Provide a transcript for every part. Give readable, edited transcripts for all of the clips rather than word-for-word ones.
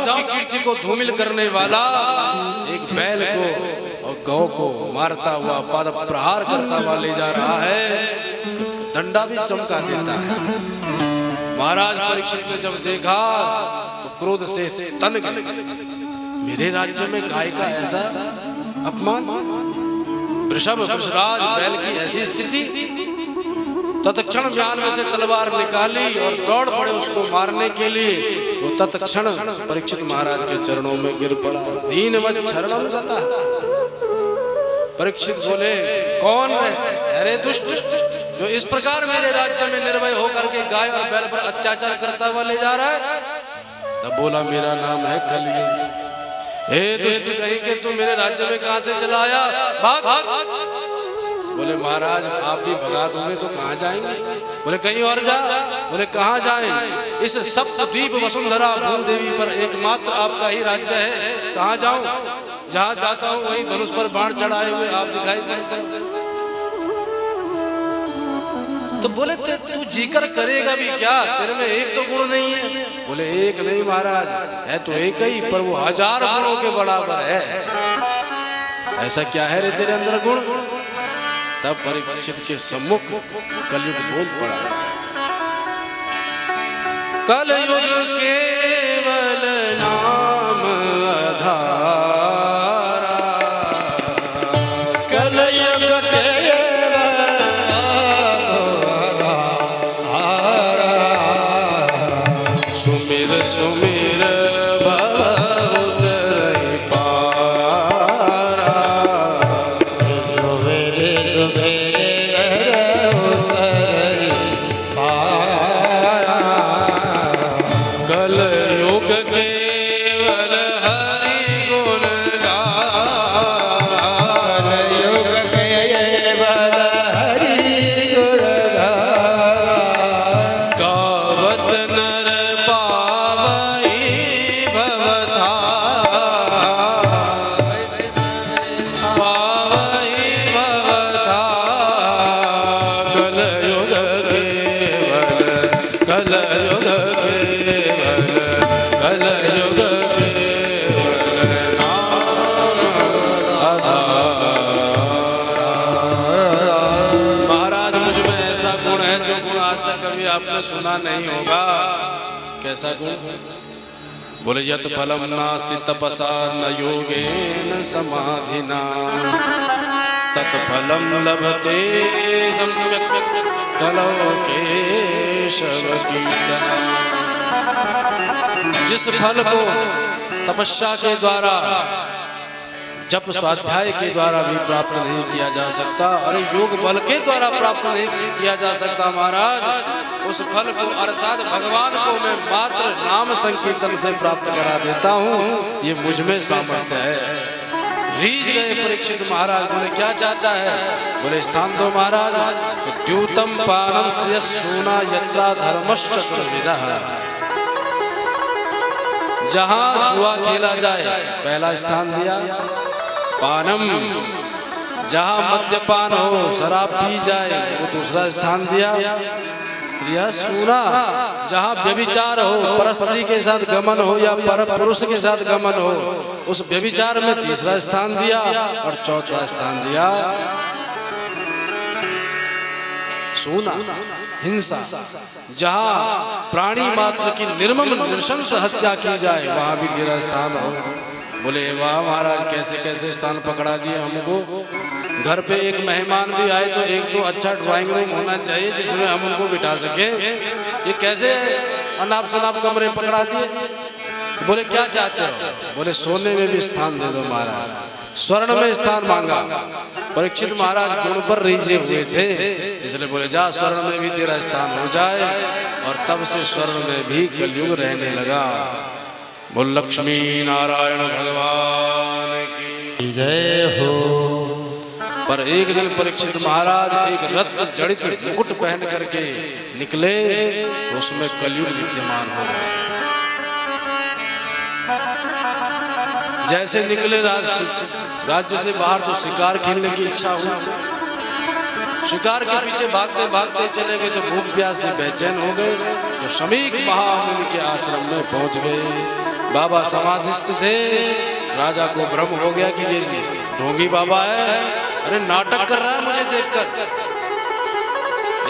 की कीर्ति को धूमिल करने वाला एक बैल को और गौ को मारता हुआ पाद प्रहार करता हुआ ले जा रहा है, डंडा भी चमका देता है। महाराज परीक्षित ने जब देखा तो क्रोध से तन गए। मेरे राज्य में गाय का ऐसा अपमान, वृषराज बैल की ऐसी स्थिति। तत्क्षण म्यान में से तलवार निकाली और दौड़ पड़े उसको मारने के लिए। वो तत्क्षण परीक्षित महाराज के चरणों में गिर पड़ा। दीनवत् शरणं गतः। परीक्षित बोले, कौन है? अरे दुष्ट, जो इस प्रकार मेरे राज्य में निर्भय होकर के गाय और बैल पर अत्याचार करता हुआ ले जा रहा है। तब बोला, मेरा नाम है कलयुग। हे दुष्ट कहीं के तू मेरे राज्य में कहां से चला आया? भाग। बोले, महाराज आप भी भगा दोगे तो कहां जाएंगे? बोले, कहीं और जा। बोले, कहां जाएं? इस सप्तद्वीप वसुंधरा भूदेवी पर एकमात्र आपका ही राज्य है, कहां जाऊं? जहां जाता हूं वहीं धनुष पर बाण चढ़ाए हुए आप दिखाई पड़ते हैं। तो बोले, तू जीकर करेगा भी क्या? तेरे में एक तो गुण नहीं है। बोले, एक नहीं महाराज, है तो एक ही, पर वो 1000 गुणों के बराबर है। ऐसा क्या है रे तेरे अंदर गुण? तब परीक्षित के सम्मुख कलयुग बोल पड़ा। कलयुग केवल नाम आधारा, कलयुग केवल आधारा। सुमिर सुमिर भव उतरै पारा, कलयुग केवल हरि गुण गाया, कलयुग केवल हरि गुण गाया। गावत नर पावई भवधारा, पावई भवधारा। कलयुग केवल, कलयुग केवल, कलयुग केवल नाम आधारा। महाराज मुझ में ऐसा गुण है जो गुण आज तक कभी आपने सुना नहीं होगा। कैसा गुण? बोले, यत् फलम नास्ति तपसा न योगेन समाधिना, तत्फलम लभते सम्यक् कलौ केशव कीर्तना। जिस फल को तपस्या के द्वारा, जप स्वाध्याय के द्वारा भी प्राप्त नहीं किया जा सकता, और योग बल के द्वारा प्राप्त नहीं किया जा सकता महाराज, उस फल को अर्थात भगवान को मैं मात्र नाम संकीर्तन से प्राप्त करा देता हूँ। ये मुझ में सामर्थ्य है। रीझ गए परीक्षित महाराज। बोले, क्या चाहता है? बोले, स्थान दो महाराज। तो द्यूतम पानम स्त्रियसूना यत्रा धर्मश्चतुर्विधः। जहां जुआ खेला जाए पहला स्थान दिया। पानम, जहां मद्यपान हो, शराब पी जाए, वो दूसरा स्थान दिया। स्त्रिया सूना, जहां व्यभिचार हो, परस्त्री के साथ गमन हो या पर पुरुष के साथ गमन हो, उस व्यभिचार में तीसरा स्थान दिया। और चौथा स्थान दिया सूना, हिंसा, जहां प्राणी मात्र की निर्मम नृशंस हत्या की जाए, वहां भी तेरा स्थान हो। बोले, वाह महाराज, कैसे कैसे स्थान पकड़ा दिए हमको। घर पे एक मेहमान भी आए तो एक तो अच्छा ड्राइंग रूम होना चाहिए जिसमें हम उनको बिठा सके। ये कैसे अनाप शनाप कमरे पकड़ा दिए। बोले, क्या चाहते हो? बोले, सोने में भी स्थान दे दो महाराज। स्वर्ण में स्थान मांगा। परीक्षित महाराज गुण पर रीझे हुए थे, इसलिए बोले, जा स्वर्ण में भी तेरा स्थान हो जाए। और तब से स्वर्ण में भी कलयुग रहने लगा। बोल लक्ष्मी नारायण भगवान की जय हो। पर एक दिन परीक्षित महाराज एक रत्न जड़ित मुकुट पहन करके निकले, तो उसमें कलयुग विद्यमान हो गया। जैसे निकले राज्य से बाहर तो शिकार खेलने की इच्छा हुई। शिकार के पीछे भागते भागते चले गए तो भूख प्यास से बेचैन हो गए। तो शमीक महामुनि के आश्रम में पहुंच गए। बाबा समाधिस्थ थे, राजा को भ्रम हो गया कि ये ढोंगी बाबा है, अरे नाटक कर रहा है मुझे देखकर।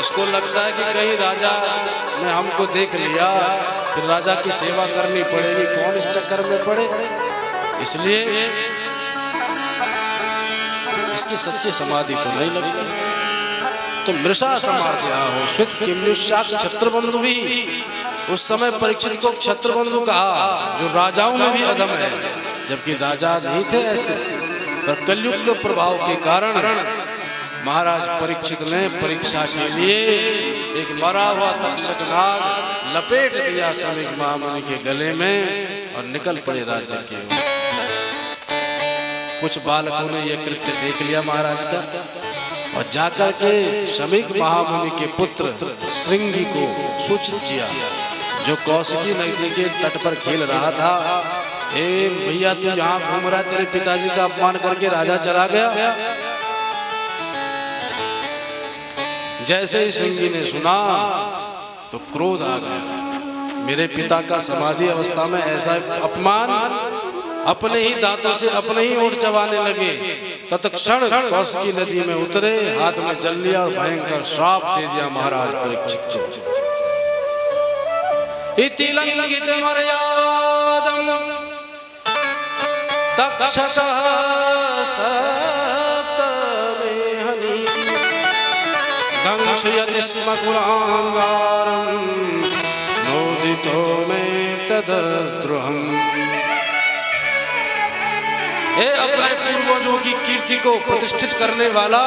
इसको लगता है कि कहीं राजा ने हमको देख लिया, फिर राजा की सेवा करनी पड़ेगी, कौन इस चक्कर में पड़े। इसलिए इसकी सच्ची समाधि तो नहीं लगती। तो मृषा समाधि हो श्वेत किम्युषाक क्षत्रबंधु भी, उस समय परीक्षित को क्षत्रबंधु कहा, जो राजाओं में भी अधम है, जबकि राजा नहीं थे ऐसे। पर कलयुग के प्रभाव के कारण महाराज परीक्षित ने परीक्षा के लिए एक मरा हुआ तक्षक नाग लपेट दिया समीक महामुनि के गले में और निकल पड़े राज्य के। कुछ बालकों ने यह कृत्य देख लिया महाराज का और जाकर के समीक महामुनि के पुत्र श्रृंगी को सूचित किया, जो कौशिकी नदी के तट पर खेल रहा था। ए भैया, तू यहाँ घूम रहा, तेरे पिताजी का अपमान करके राजा चला गया। जैसे ही श्रृंगी ने सुना तो क्रोध आ गया, मेरे पिता का समाधि अवस्था में ऐसा अपमान, अपने ही दांतों से अपने ही ओठ चबाने लगे। तत्क्षण कौशिकी नदी में उतरे, हाथ में जल लिया और भयंकर श्राप दे दिया महाराज परीक्षित को। इति लंघित मर्यादम तक्षकः सप्तमेहनि दंशयति स्म कुलांगारं नोदितो में तद्द्रोहम्। हे अपने पूर्वजों की कीर्ति को प्रतिष्ठित करने वाला,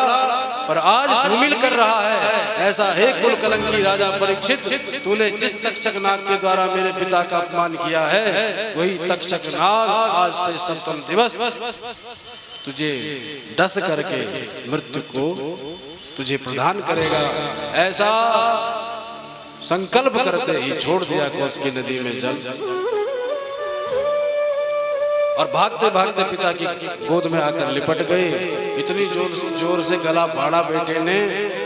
पर आज धूमिल कर रहा है ऐसा हे कुल कलंकी राजा परीक्षित, तूने जिस तक्षक नाग के द्वारा मेरे पिता का अपमान किया है, वही तक्षक नाग आज से सप्तम दिवस तुझे डस करके मृत्यु को तुझे प्रदान करेगा। ऐसा संकल्प करते ही छोड़ दिया कौशिकी नदी में जल और भागते भागते पिता की गोद में आकर लिपट गए। इतनी जोर से गला फाड़ा बेटे ने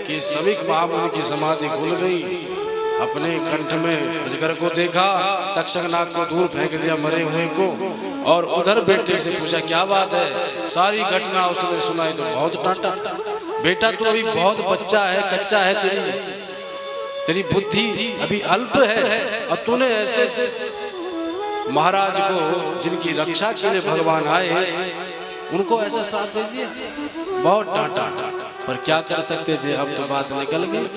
कि समीक महामुनि की समाधि खुल गई। अपने कंठ में अजगर को देखा, तक्षक नाग को दूर फेंक दिया मरे हुए को, और उधर बेटे से पूछा क्या बात है। सारी घटना उसने सुनाई तो बहुत डांटा, बेटा तू अभी बहुत बच्चा है, कच्चा है, तेरी बुद्धि अभी अल्प है, और तूने ऐसे महाराज को जिनकी रक्षा के लिए भगवान आए उनको ऐसा साथ दे दिया। बहुत डांटा, पर क्या कर सकते थे, अब तो बात निकल गई।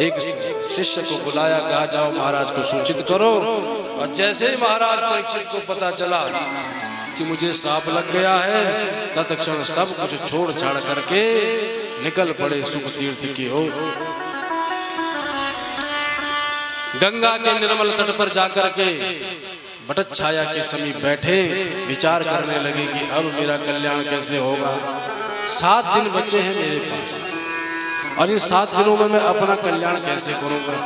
एक शिष्य को बुलाया, कहा जाओ महाराज को सूचित करो। और जैसे ही महाराज परीक्षित को पता चला कि मुझे श्राप लग गया है, तत्क्षण सब कुछ छोड़ छाड़ करके निकल पड़े सुख तीर्थ की ओर। गंगा के निर्मल तट पर जाकर के बटत छाया के समीप बैठे विचार करने लगे कि अब मेरा कल्याण कैसे होगा। 7 दिन बचे हैं मेरे पास, और इन 7 दिनों में मैं अपना कल्याण कैसे करूंगा।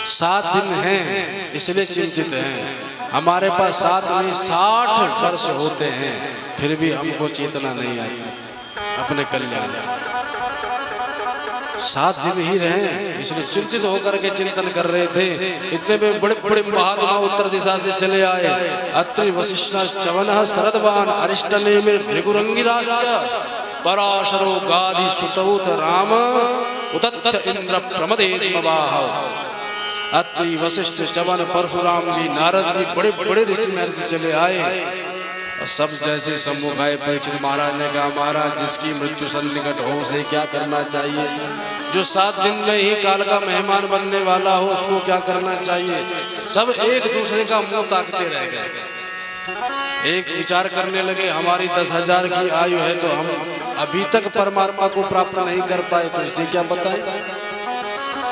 7 दिन हैं इसलिए चिंतित हैं। हमारे पास 7 नहीं 60 वर्ष होते हैं, फिर भी हमको चेतना नहीं आती अपने कल्याण की। 7 दिन ही रहे, इसलिए चिंतित होकर के चिंतन कर रहे थे। इतने में बड़े बड़े महात्मा उत्तर दिशा से चले आए। अत्रि वशिष्ठ च्यवनः शरदवान अरिष्टनेमिर भृगुरंगिराश्च पराशरो गाधि सुतौत राम उदत्त इंद्र प्रमदेत्मवाह। अत्रि वशिष्ठ च्यवन परशुराम जी नारद जी बड़े बड़े ऋषि महर्षि चले आए, और सब जैसे सम्मुख आए। परीक्षित महाराज ने कहा, महाराज जिसकी मृत्यु सन्निकट हो उसे क्या करना चाहिए। जो 7 दिन में ही काल का मेहमान बनने वाला हो उसको क्या करना चाहिए। सब एक दूसरे का मुंह ताकते रह गए। एक विचार करने लगे, हमारी 10,000 की आयु है तो हम अभी तक परमात्मा को प्राप्त नहीं कर पाए, तो इसे क्या बताएं।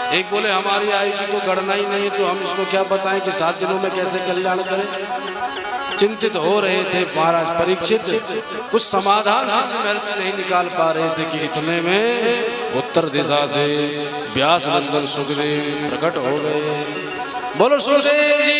एक बोले हमारी आयु की तो गणना ही नहीं, तो हम इसको क्या बताएं कि 7 दिनों में कैसे कल्याण करें। चिंतित हो रहे थे महाराज परीक्षित, कुछ समाधान ऋषि महर्षि नहीं निकाल पा रहे थे कि इतने में उत्तर दिशा से व्यास नंदन सुखदेव प्रकट हो गए। बोलो सुखदेव जी